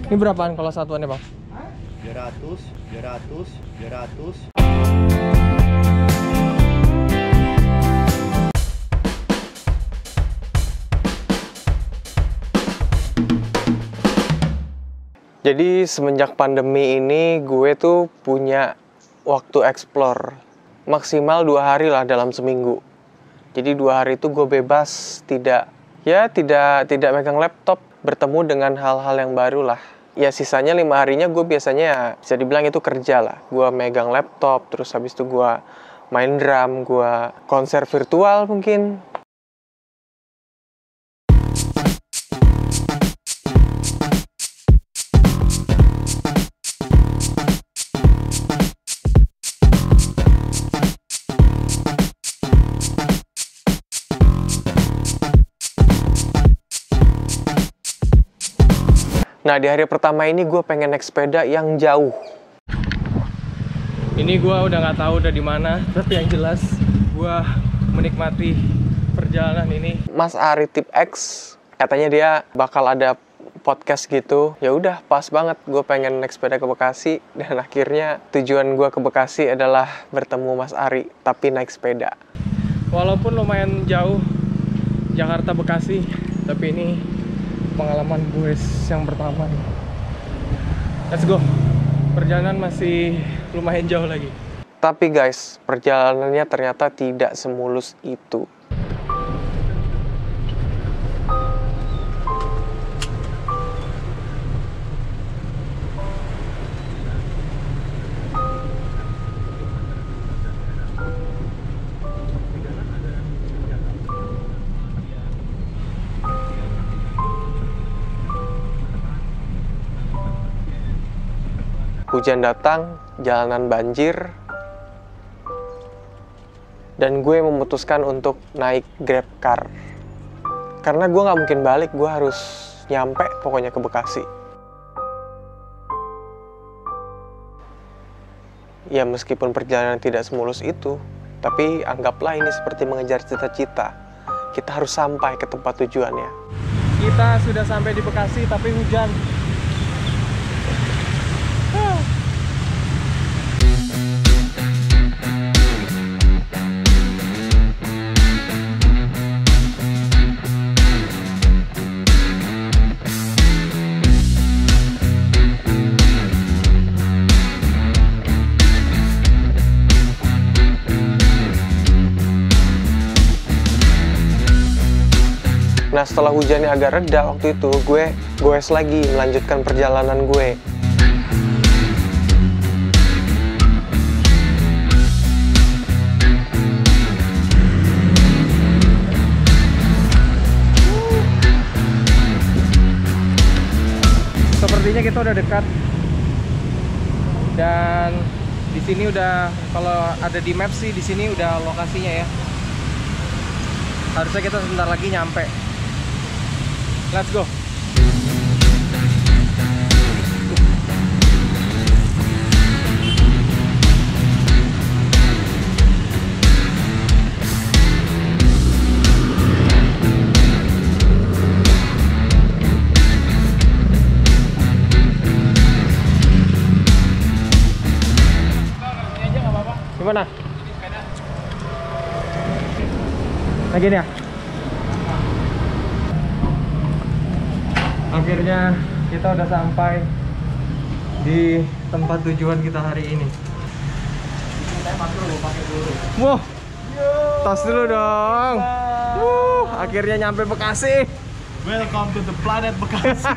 Ini berapaan kalau satuannya, Bang? 200. Jadi semenjak pandemi ini gue tuh punya waktu explore maksimal 2 hari lah dalam seminggu. Jadi 2 hari itu gue bebas, tidak megang laptop, bertemu dengan hal-hal yang baru lah. Ya sisanya 5 harinya gue biasanya ya, bisa dibilang itu kerja lah. Gue megang laptop, terus habis itu gue main drum, gue konser virtual mungkin. Nah, di hari pertama ini gue pengen naik sepeda yang jauh. Ini gue udah nggak tahu udah di mana, tapi yang jelas gue menikmati perjalanan ini. Mas Ari Tip X katanya dia bakal ada podcast gitu. Ya udah, pas banget. Gue pengen naik sepeda ke Bekasi dan akhirnya tujuan gue ke Bekasi adalah bertemu Mas Ari, tapi naik sepeda. Walaupun lumayan jauh Jakarta Bekasi, tapi ini pengalaman gue yang pertama nih. Let's go. Perjalanan masih lumayan jauh lagi. Tapi guys, perjalanannya ternyata tidak semulus itu. Hujan datang, jalanan banjir, dan gue memutuskan untuk naik Grab Car. Karena gue gak mungkin balik, gue harus nyampe pokoknya ke Bekasi. Ya meskipun perjalanan tidak semulus itu, tapi anggaplah ini seperti mengejar cita-cita. Kita harus sampai ke tempat tujuannya. Kita sudah sampai di Bekasi, tapi hujan. Nah, setelah hujannya agak reda waktu itu, gue goes lagi melanjutkan perjalanan gue. Sepertinya kita udah dekat. Dan di sini udah, kalau ada di map sih di sini udah lokasinya ya. Harusnya kita sebentar lagi nyampe. Let's go. Gimana? Lagi nih ya? Akhirnya kita udah sampai di tempat tujuan kita hari ini. Wah, tas dulu dong. Akhirnya nyampe Bekasi. Welcome to the planet Bekasi.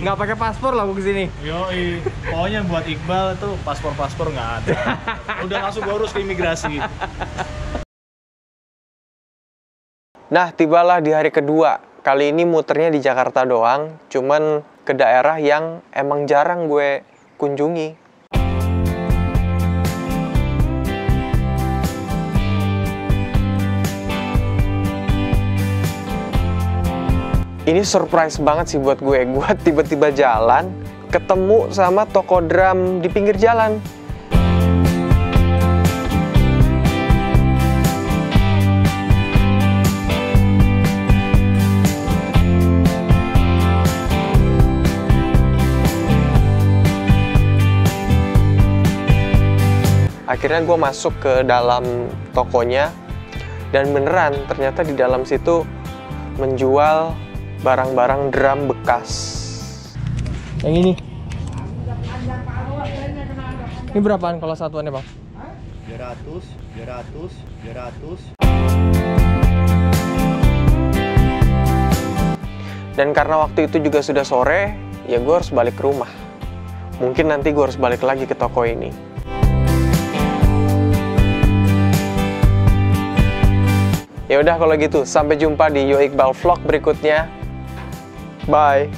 Nggak pakai paspor lah gue kesini. Yoi, pokoknya buat Iqbal tuh paspor nggak ada. Udah langsung gue urus ke imigrasi. Nah, tibalah di hari kedua. Kali ini muternya di Jakarta doang, cuman ke daerah yang emang jarang gue kunjungi. Ini surprise banget sih buat gue. Gue tiba-tiba jalan, ketemu sama toko drum di pinggir jalan. Akhirnya gue masuk ke dalam tokonya, dan beneran ternyata di dalam situ menjual barang-barang drum bekas. Yang ini. Ini berapaan kalau satuannya, Bang? 200. Dan karena waktu itu juga sudah sore, ya gue harus balik ke rumah. Mungkin nanti gue harus balik lagi ke toko ini. Ya udah kalau gitu, sampai jumpa di Yo Iqbal vlog berikutnya. Bye.